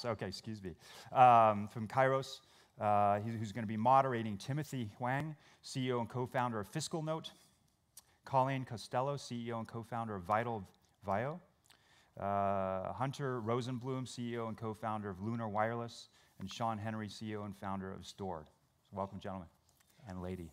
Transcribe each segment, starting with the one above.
Okay, excuse me, from Kairos, who's going to be moderating Timothy Hwang, CEO and co-founder of FiscalNote, Colleen Costello, CEO and co-founder of Vio, Hunter Rosenblume, CEO and co-founder of Lunar Wireless, and Sean Henry, CEO and founder of Stored. So welcome, gentlemen and lady.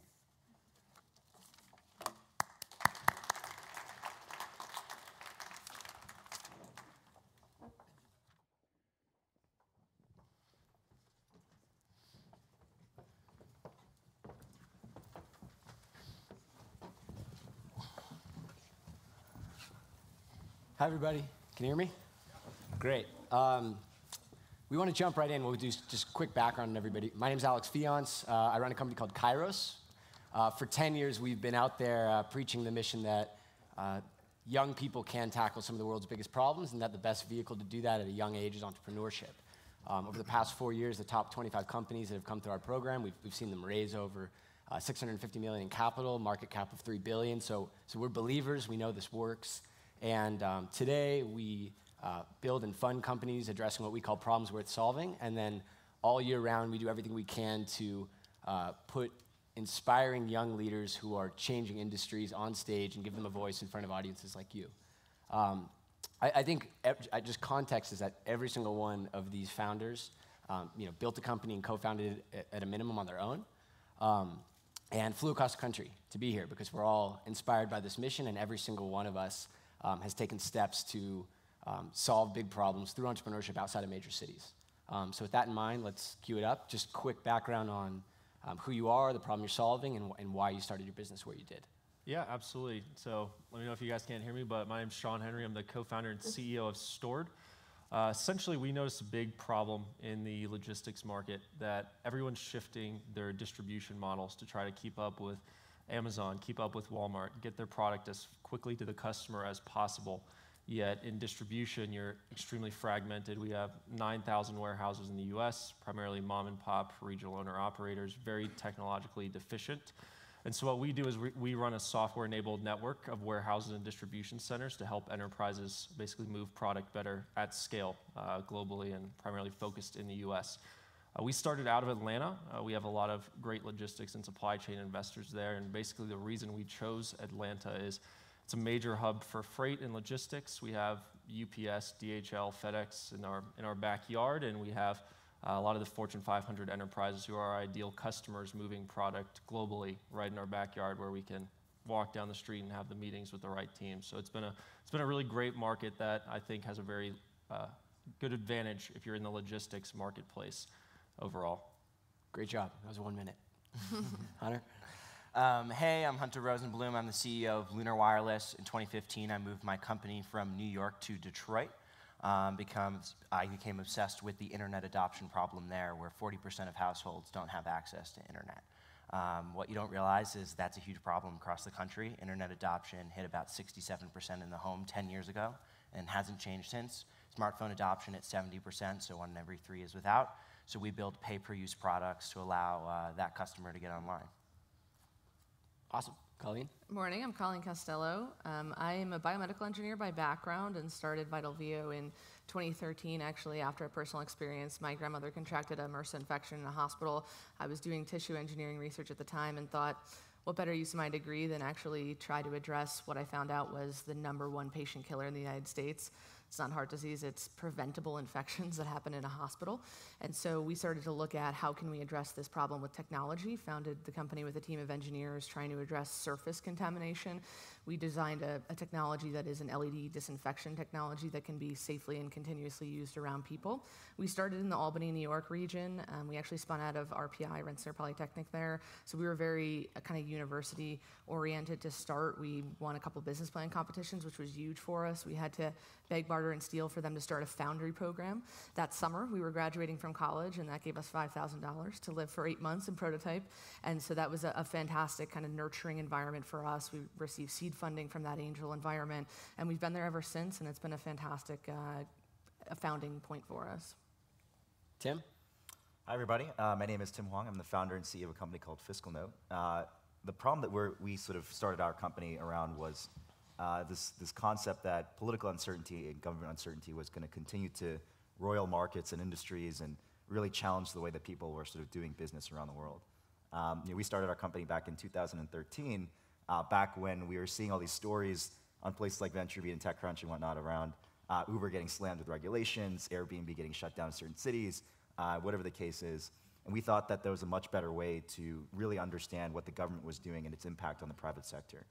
Hi, everybody. Can you hear me? Great. We want to jump right in. We'll do just quick background on everybody. My name is Alex Fiance. I run a company called Kairos. For 10 years, we've been out there preaching the mission that young people can tackle some of the world's biggest problems, and that the best vehicle to do that at a young age is entrepreneurship. Over the past 4 years, the top 25 companies that have come through our program, we've seen them raise over $650 million in capital, market cap of $3 billion. So we're believers. We know this works. And today, we build and fund companies addressing what we call problems worth solving. And then all year round, we do everything we can to put inspiring young leaders who are changing industries on stage and give them a voice in front of audiences like you. I think just context is that every single one of these founders built a company and co-founded it at a minimum on their own. And flew across the country to be here because we're all inspired by this mission, and every single one of us has taken steps to solve big problems through entrepreneurship outside of major cities. So with that in mind, let's cue it up. Just quick background on who you are, the problem you're solving, and why you started your business where you did. Yeah, absolutely. So let me know if you guys can't hear me, but my name's Sean Henry. I'm the co-founder and CEO of Stored. Essentially, we noticed a big problem in the logistics market that everyone's shifting their distribution models to try to keep up with Amazon, keep up with Walmart, get their product as quickly to the customer as possible. Yet in distribution, you're extremely fragmented. We have 9,000 warehouses in the US, primarily mom and pop regional owner operators, very technologically deficient. And so what we do is we run a software-enabled network of warehouses and distribution centers to help enterprises basically move product better at scale globally and primarily focused in the US. We started out of Atlanta. We have a lot of great logistics and supply chain investors there, and basically the reason we chose Atlanta is it's a major hub for freight and logistics. We have UPS, DHL, FedEx in our backyard, and we have a lot of the Fortune 500 enterprises who are our ideal customers moving product globally right in our backyard where we can walk down the street and have the meetings with the right team. So it's been a really great market that I think has a very good advantage if you're in the logistics marketplace overall. Great job. That was 1 minute. Hunter? Hey, I'm Hunter Rosenblume. I'm the CEO of Lunar Wireless. In 2015, I moved my company from New York to Detroit because I became obsessed with the internet adoption problem there, where 40% of households don't have access to internet. What you don't realize is that's a huge problem across the country. Internet adoption hit about 67% in the home 10 years ago and hasn't changed since. Smartphone adoption at 70%, so 1 in every 3 is without. So we build pay-per-use products to allow that customer to get online. Awesome. Colleen? Morning, I'm Colleen Costello. I am a biomedical engineer by background and started Vio in 2013, actually, after a personal experience. My grandmother contracted a MRSA infection in a hospital. I was doing tissue engineering research at the time and thought, what better use of my degree than actually try to address what I found out was the #1 patient killer in the United States. It's not heart disease, it's preventable infections that happen in a hospital. And so we started to look at how can we address this problem with technology, founded the company with a team of engineers trying to address surface contamination. We designed a technology that is an LED disinfection technology that can be safely and continuously used around people. We started in the Albany, New York region. We actually spun out of RPI, Rensselaer Polytechnic there. So we were very kind of university oriented to start. We won a couple business plan competitions, which was huge for us. We had to beg, barter, and steal for them to start a foundry program. That summer, we were graduating from college, and that gave us $5,000 to live for 8 months and prototype. And so that was a fantastic kind of nurturing environment for us. We received seed funding from that angel environment, and we've been there ever since, and it's been a fantastic founding point for us. Tim? Hi, everybody. My name is Tim Hwang. I'm the founder and CEO of a company called FiscalNote. The problem that we sort of started our company around was this concept that political uncertainty and government uncertainty was going to continue to royal markets and industries and really challenge the way that people were sort of doing business around the world. We started our company back in 2013, back when we were seeing all these stories on places like VentureBeat and TechCrunch and whatnot around Uber getting slammed with regulations, Airbnb getting shut down in certain cities, whatever the case is. And we thought that there was a much better way to really understand what the government was doing and its impact on the private sector.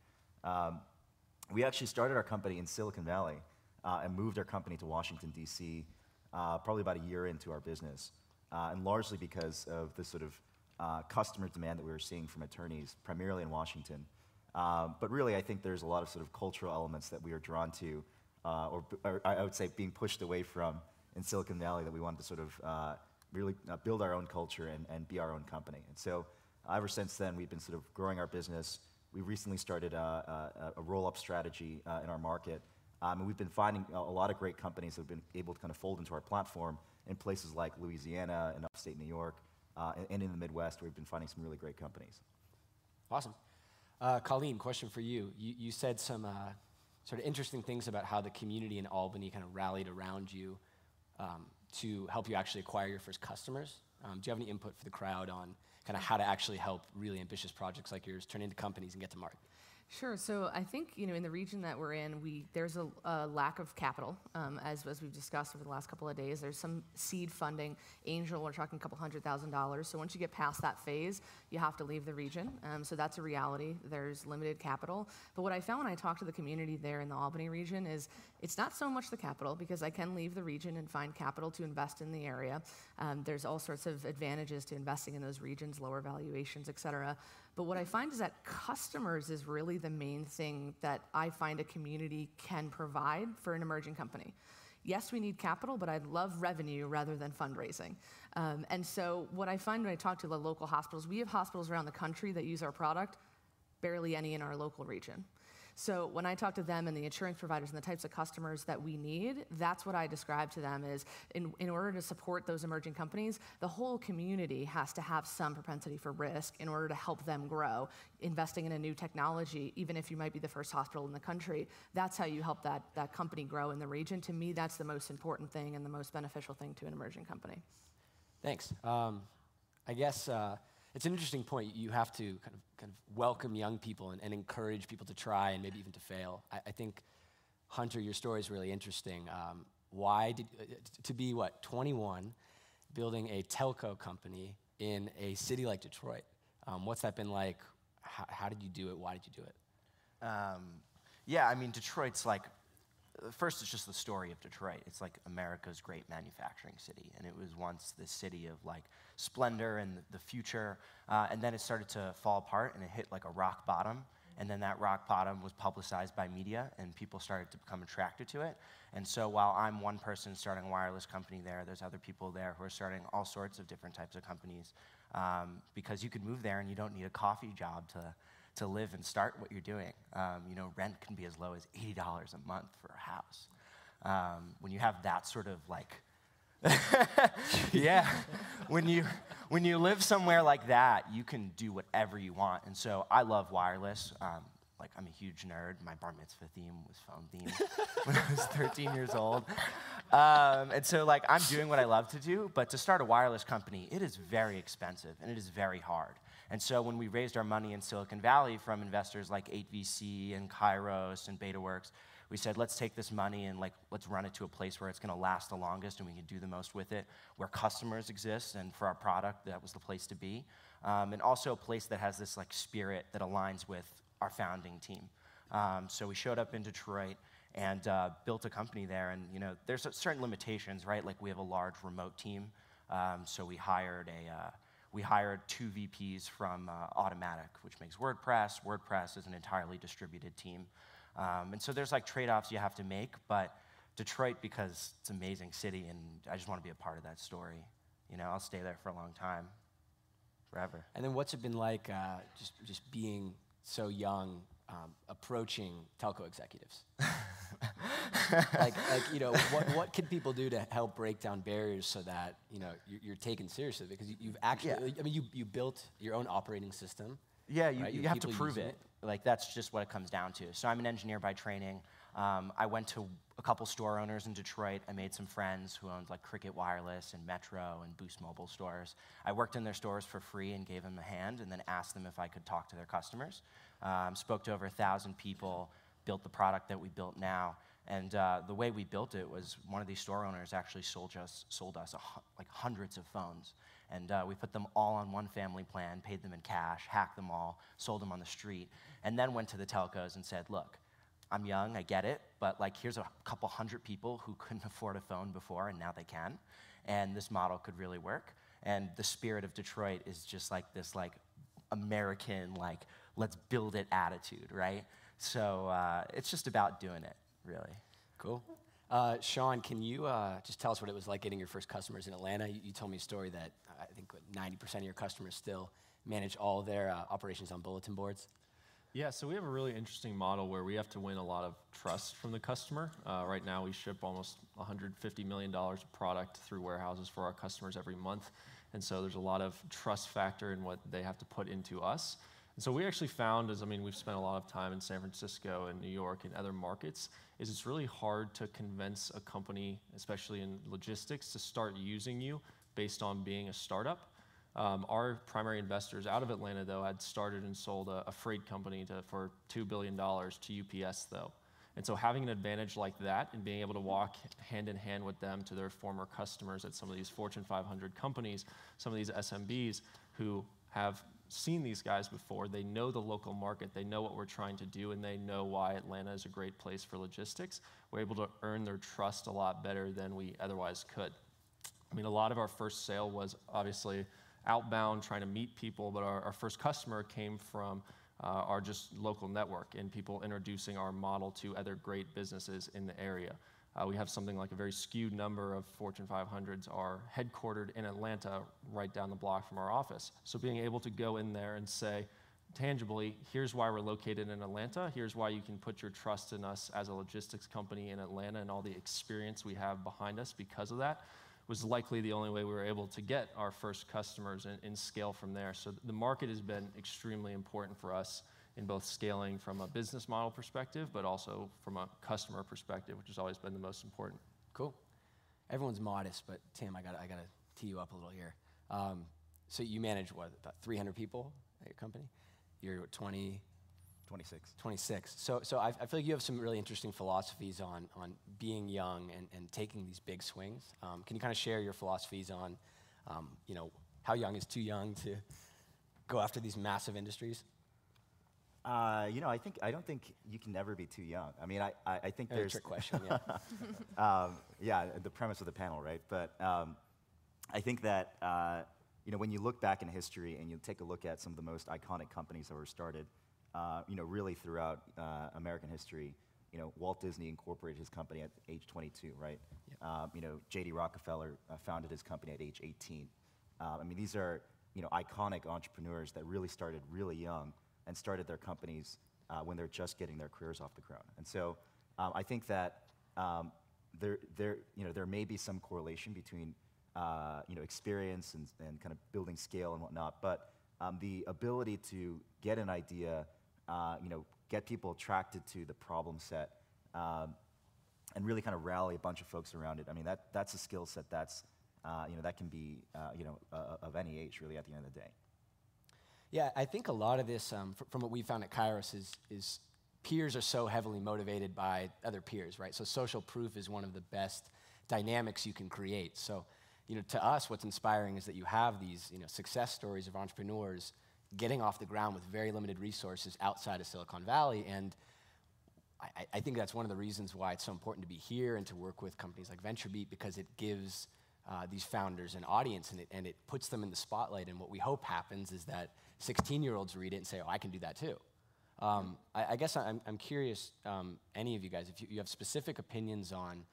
We actually started our company in Silicon Valley and moved our company to Washington, D.C., probably about a year into our business, and largely because of the sort of customer demand that we were seeing from attorneys, primarily in Washington. But really, I think there's a lot of sort of cultural elements that we are drawn to, or I would say being pushed away from in Silicon Valley that we wanted to sort of really build our own culture and be our own company. And so ever since then, we've been sort of growing our business. We recently started a roll-up strategy in our market. And we've been finding a lot of great companies that have been able to kind of fold into our platform in places like Louisiana and upstate New York, and in the Midwest, where we've been finding some really great companies. Awesome. Colleen, question for you. You said some sort of interesting things about how the community in Albany kind of rallied around you to help you actually acquire your first customers. Do you have any input for the crowd on kind of how to actually help really ambitious projects like yours turn into companies and get to market? Sure. So I think, in the region that we're in, there's a lack of capital, as we've discussed over the last couple of days. There's some seed funding, angel, we're talking a couple $100,000. So once you get past that phase, you have to leave the region. So that's a reality. There's limited capital. But what I found when I talked to the community there in the Albany region is it's not so much the capital, because I can leave the region and find capital to invest in the area. There's all sorts of advantages to investing in those regions, lower valuations, et cetera. But what I find is that customers is really the main thing that I find a community can provide for an emerging company. Yes, we need capital, but I'd love revenue rather than fundraising. And so what I find when I talk to the local hospitals, we have hospitals around the country that use our product, barely any in our local region. So when I talk to them and the insurance providers and the types of customers that we need, that's what I describe to them is in order to support those emerging companies, the whole community has to have some propensity for risk in order to help them grow. Investing in a new technology, even if you might be the first hospital in the country, that's how you help that company grow in the region. To me, that's the most important thing and the most beneficial thing to an emerging company. Thanks. I guess it's an interesting point. You have to kind of welcome young people and encourage people to try and maybe even to fail. I think, Hunter, your story is really interesting. Why did to be 21, building a telco company in a city like Detroit? What's that been like? How did you do it? Why did you do it? Yeah, I mean, Detroit's like, first, it's just the story of Detroit. It's like America's great manufacturing city, and it was once the city of like splendor and the future, and then it started to fall apart, and it hit like a rock bottom, and then that rock bottom was publicized by media, and people started to become attracted to it. And so while I'm one person starting a wireless company there's other people there who are starting all sorts of different types of companies, because you could move there and you don't need a coffee job to live and start what you're doing. Rent can be as low as $80 a month for a house. When you have that sort of like, yeah, when you live somewhere like that, you can do whatever you want. And so I love wireless. I'm a huge nerd. My bar mitzvah theme was phone theme when I was 13 years old. And so I'm doing what I love to do, but to start a wireless company, it is very expensive and it is very hard. And so when we raised our money in Silicon Valley from investors like 8VC and Kairos and BetaWorks, we said, let's take this money and let's run it to a place where it's going to last the longest and we can do the most with it, where customers exist, and for our product, that was the place to be. And also a place that has this spirit that aligns with our founding team. So we showed up in Detroit and built a company there. And there's certain limitations, right? Like we have a large remote team. So we hired 2 VPs from Automatic, which makes WordPress. WordPress is an entirely distributed team. And so there's trade-offs you have to make, but Detroit, because it's an amazing city and I just want to be a part of that story. I'll stay there for a long time, forever. And then what's it been like just being so young, approaching telco executives? What can people do to help break down barriers so that you're taken seriously? Because you've actually, you built your own operating system. Yeah, right? you have to prove it. That's just what it comes down to. So I'm an engineer by training. I went to a couple store owners in Detroit. I made some friends who owned like Cricket Wireless and Metro and Boost Mobile stores. I worked in their stores for free and gave them a hand and then asked them if I could talk to their customers. Spoke to over 1,000 people, built the product that we built now. And the way we built it was one of these store owners actually sold us like hundreds of phones. And we put them all on one family plan, paid them in cash, hacked them all, sold them on the street, and then went to the telcos and said, look, I'm young, I get it, but like here's a couple hundred people who couldn't afford a phone before and now they can. And this model could really work. And the spirit of Detroit is just like this like American, like let's build it attitude, right? So it's just about doing it, really. Cool. Sean, can you just tell us what it was like getting your first customers in Atlanta? You told me a story that I think 90% of your customers still manage all their operations on bulletin boards. Yeah, so we have a really interesting model where we have to win a lot of trust from the customer. Right now, we ship almost $150 million of product through warehouses for our customers every month. And so there's a lot of trust factor in what they have to put into us. And so we actually found, we've spent a lot of time in San Francisco and New York and other markets, is it's really hard to convince a company, especially in logistics, to start using you based on being a startup. Our primary investors out of Atlanta, though, had started and sold a freight company for $2 billion to UPS, though. And so having an advantage like that and being able to walk hand in hand with them to their former customers at some of these Fortune 500 companies, some of these SMBs who have seen these guys before, they know the local market, they know what we're trying to do, and they know why Atlanta is a great place for logistics. We're able to earn their trust a lot better than we otherwise could. I mean, a lot of our first sale was obviously outbound, trying to meet people, but our first customer came from our just local network and people introducing our model to other great businesses in the area. We have something like a very skewed number of Fortune 500s are headquartered in Atlanta, right down the block from our office. So being able to go in there and say, tangibly, here's why we're located in Atlanta, here's why you can put your trust in us as a logistics company in Atlanta and all the experience we have behind us because of that, was likely the only way we were able to get our first customers and scale from there. So the market has been extremely important for us in both scaling from a business model perspective, but also from a customer perspective, which has always been the most important. Cool. Everyone's modest, but Tim, I gotta tee you up a little here. So you manage what, about 300 people at your company? You're 20? 26. 26. So I feel like you have some really interesting philosophies on being young and taking these big swings. Can you kind of share your philosophies on, how young is too young to go after these massive industries? I don't think you can never be too young. I mean, I think there's a trick question. Yeah. yeah, the premise of the panel, right? But I think that when you look back in history and you take a look at some of the most iconic companies that were started, really throughout American history, Walt Disney incorporated his company at age 22, right? Yeah. J.D. Rockefeller founded his company at age 18. These are iconic entrepreneurs that really started really young and started their companies when they're just getting their careers off the ground. And so I think that there may be some correlation between experience and kind of building scale and whatnot, but the ability to get an idea, get people attracted to the problem set, and really kind of rally a bunch of folks around it. I mean, that's a skill set that can be of any age really at the end of the day. Yeah, I think a lot of this, from what we found at Kairos, is peers are so heavily motivated by other peers, right? So social proof is one of the best dynamics you can create. So, to us, what's inspiring is that you have these, success stories of entrepreneurs getting off the ground with very limited resources outside of Silicon Valley. And I think that's one of the reasons why it's so important to be here and to work with companies like VentureBeat, because it gives these founders an audience and it puts them in the spotlight. And what we hope happens is that 16-year-olds read it and say, oh, I can do that too. I guess I'm curious, any of you guys, if you have specific opinions on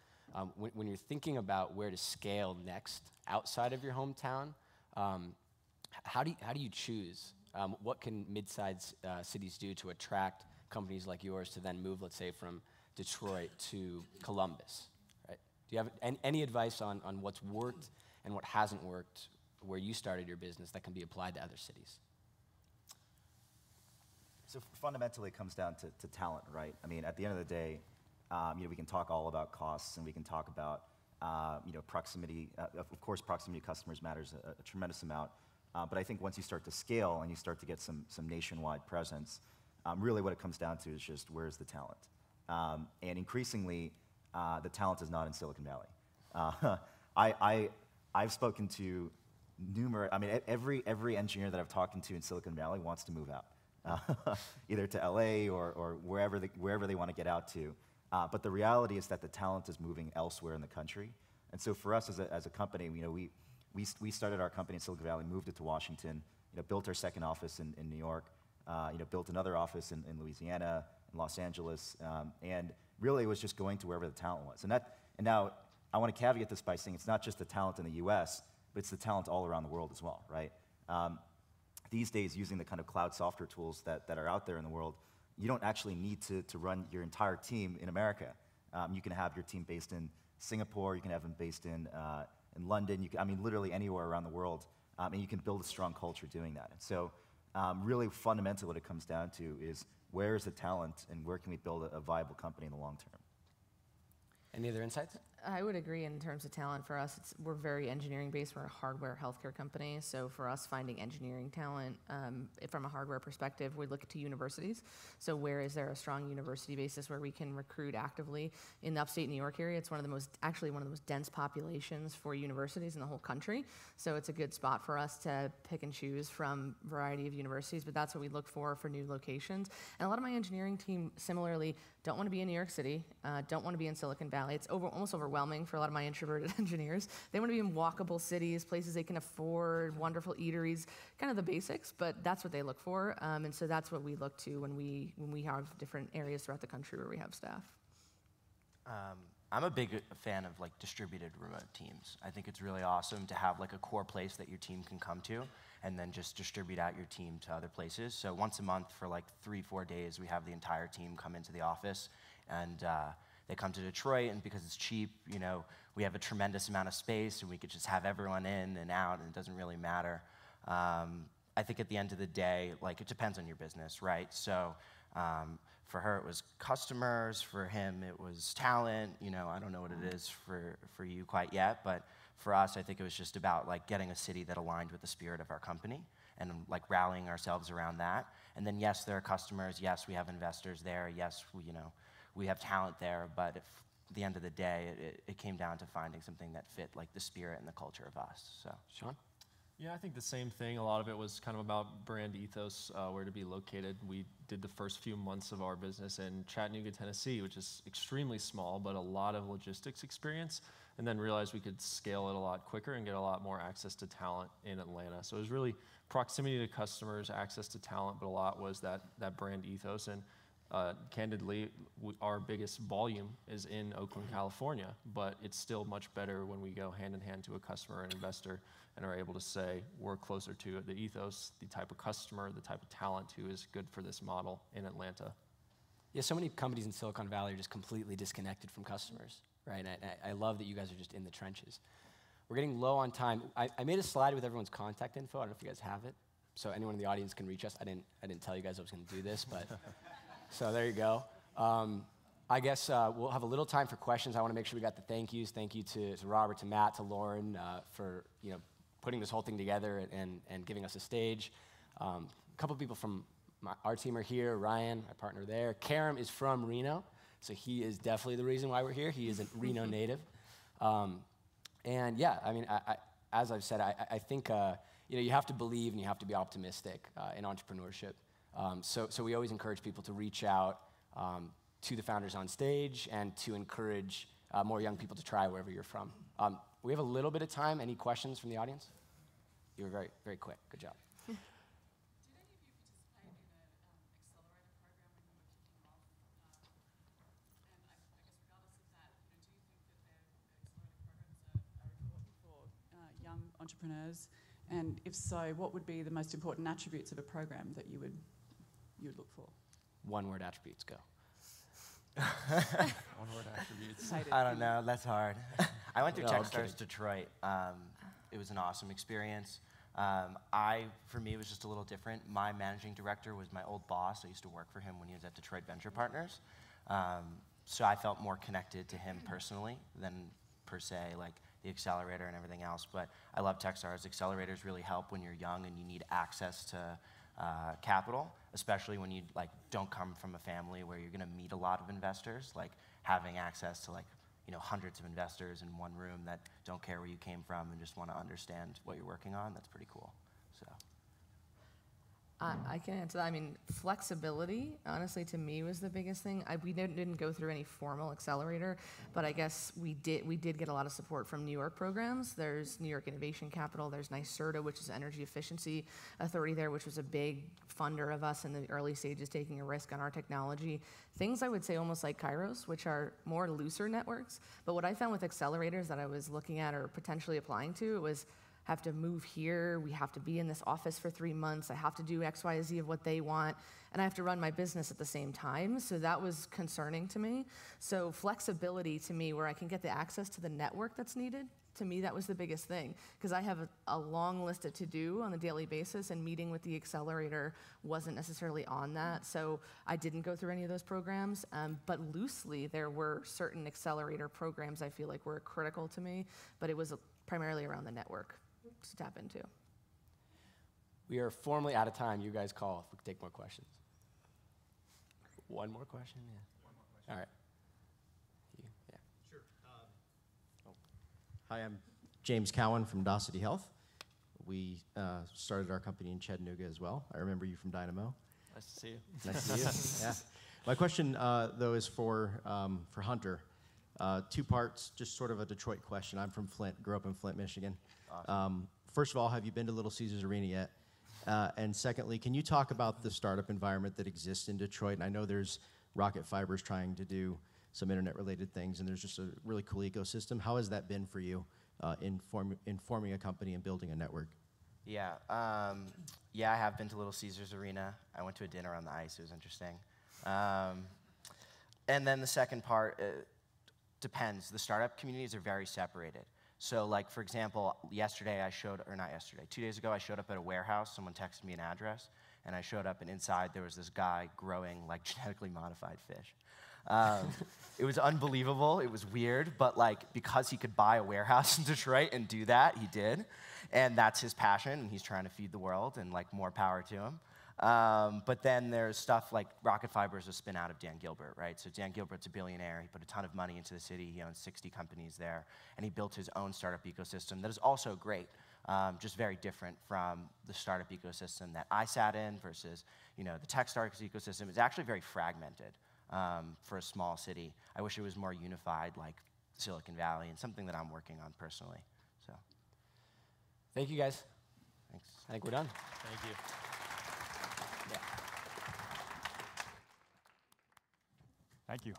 when you're thinking about where to scale next outside of your hometown, how do you choose? What can mid-sized cities do to attract companies like yours to then move, let's say, from Detroit to Columbus? Right? Do you have any advice on what's worked and what hasn't worked where you started your business that can be applied to other cities? So fundamentally, it comes down to talent, right? I mean, at the end of the day, we can talk all about costs, and we can talk about proximity. Of course, proximity to customers matters a tremendous amount. But I think once you start to scale and you start to get some nationwide presence, really what it comes down to is just where's the talent. And increasingly, the talent is not in Silicon Valley. I've spoken to every engineer that I've talked to in Silicon Valley wants to move out, either to LA or wherever they want to get out to. But the reality is that the talent is moving elsewhere in the country. And so for us as a company, we started our company in Silicon Valley, moved it to Washington, built our second office in New York, built another office in Louisiana, in Los Angeles, and really it was just going to wherever the talent was. And now I want to caveat this by saying it's not just the talent in the US, but it's the talent all around the world as well, right? These days, using the kind of cloud software tools that are out there in the world, you don't actually need to run your entire team in America. You can have your team based in Singapore, you can have them based in London, literally anywhere around the world, and you can build a strong culture doing that. And so really fundamentally what it comes down to is where is the talent and where can we build a viable company in the long term? Any other insights? I would agree in terms of talent. For us, we're very engineering based. We're a hardware healthcare company. So for us, finding engineering talent from a hardware perspective, we look to universities. So where is there a strong university basis where we can recruit actively? In the upstate New York area, it's one of the most dense populations for universities in the whole country. So it's a good spot for us to pick and choose from a variety of universities, but that's what we look for new locations. And a lot of my engineering team, similarly, don't want to be in New York City, don't want to be in Silicon Valley. It's almost overwhelming for a lot of my introverted engineers. They want to be in walkable cities, places they can afford, wonderful eateries, kind of the basics, but that's what they look for. And so that's what we look to when we have different areas throughout the country where we have staff. I'm a big fan of distributed remote teams. I think it's really awesome to have a core place that your team can come to and then just distribute out your team to other places. So once a month for 3-4 days, we have the entire team come into the office, and they come to Detroit, and because it's cheap, we have a tremendous amount of space, and we could just have everyone in and out, and it doesn't really matter. I think at the end of the day, it depends on your business, right? So for her, it was customers. For him, it was talent. I don't know what it is for you quite yet, but for us, I think it was just about getting a city that aligned with the spirit of our company and rallying ourselves around that. And then yes, there are customers. Yes, we have investors there. Yes, we have talent there. But at the end of the day, it came down to finding something that fit the spirit and the culture of us. So, Sean? Yeah, I think the same thing. A lot of it was kind of about brand ethos, where to be located. We did the first few months of our business in Chattanooga, Tennessee, which is extremely small, but a lot of logistics experience, and then realized we could scale it a lot quicker and get a lot more access to talent in Atlanta. So it was really proximity to customers, access to talent, but a lot was that brand ethos. And candidly, our biggest volume is in Oakland, California, but it's still much better when we go hand in hand to a customer and investor and are able to say we're closer to the ethos, the type of customer, the type of talent who is good for this model in Atlanta. Yeah, so many companies in Silicon Valley are just completely disconnected from customers, right? And I love that you guys are just in the trenches. We're getting low on time. I made a slide with everyone's contact info. I don't know if you guys have it. So anyone in the audience can reach us. I didn't tell you guys I was going to do this, but so there you go. I guess we'll have a little time for questions. I want to make sure we got the thank yous. Thank you to Robert, to Matt, to Lauren for putting this whole thing together and giving us a stage. A couple people from our team are here. Ryan, my partner there. Karam is from Reno, so he is definitely the reason why we're here. He is a Reno native. And yeah, as I've said, I think you have to believe and you have to be optimistic in entrepreneurship. So we always encourage people to reach out to the founders on stage and to encourage more young people to try wherever you're from. We have a little bit of time. Any questions from the audience? You were very, very quick. Good job. Did any of you participate in an accelerator program when you were kicking off? And I guess regardless of that, do you think that accelerator programs are important for young entrepreneurs? And if so, what would be the most important attributes of a program that you would look for? One-word attributes, go. One-word attributes. I don't know. That's hard. I went through Techstars Detroit. It was an awesome experience. For me, it was just a little different. My managing director was my old boss. I used to work for him when he was at Detroit Venture Partners. so I felt more connected to him personally than per se like the accelerator and everything else. But I love Techstars. Accelerators really help when you're young and you need access to capital, especially when you like don't come from a family where you're going to meet a lot of investors. Like having access to like hundreds of investors in one room that don't care where you came from and just want to understand what you're working on. That's pretty cool. So. I can answer that. I mean, flexibility, honestly, to me was the biggest thing. We didn't go through any formal accelerator, but I guess we did get a lot of support from New York programs. There's New York Innovation Capital. There's NYSERDA, which is Energy Efficiency Authority there, which was a big funder of us in the early stages, taking a risk on our technology. Things I would say almost like Kairos, which are more looser networks. But what I found with accelerators that I was looking at or potentially applying to, it was have to move here, we have to be in this office for 3 months, I have to do X, Y, Z of what they want, and I have to run my business at the same time. So that was concerning to me. So flexibility to me, where I can get the access to the network that's needed, to me that was the biggest thing, because I have a long list of to-do on a daily basis, and meeting with the accelerator wasn't necessarily on that. So I didn't go through any of those programs, but loosely there were certain accelerator programs I feel like were critical to me, but it was primarily around the network to tap into. We are formally out of time. You guys call if we can take more questions. One more question? Yeah. One more question. All right. You, yeah. Sure. Hi, I'm James Cowan from Docity Health. We started our company in Chattanooga as well. I remember you from Dynamo. Nice to see you. Nice to see you. Yeah. My question, though, is for Hunter. 2 parts, just sort of a Detroit question. I'm from Flint, grew up in Flint, Michigan. Awesome. First of all, have you been to Little Caesars Arena yet? And secondly, can you talk about the startup environment that exists in Detroit? And I know there's Rocket Fibers trying to do some internet-related things, and there's just a really cool ecosystem. How has that been for you in forming a company and building a network? Yeah, yeah, I have been to Little Caesars Arena. I went to a dinner on the ice. It was interesting. And then the second part, depends. The startup communities are very separated. So like, for example, 2 days ago, I showed up at a warehouse. Someone texted me an address, and I showed up, and inside there was this guy growing like genetically modified fish. It was unbelievable. It was weird, but like because he could buy a warehouse in Detroit and do that, he did. And that's his passion, and he's trying to feed the world, and like more power to him. But then there's stuff like Rocket Fiber is a spin out of Dan Gilbert, right? So Dan Gilbert's a billionaire. He put a ton of money into the city. He owns 60 companies there, and he built his own startup ecosystem that is also great, just very different from the startup ecosystem that I sat in versus the Techstars ecosystem. It's actually very fragmented for a small city. I wish it was more unified like Silicon Valley, and something that I'm working on personally. So, Thank you, guys. thanks. I think we're done. Thank you. Yeah. Thank you.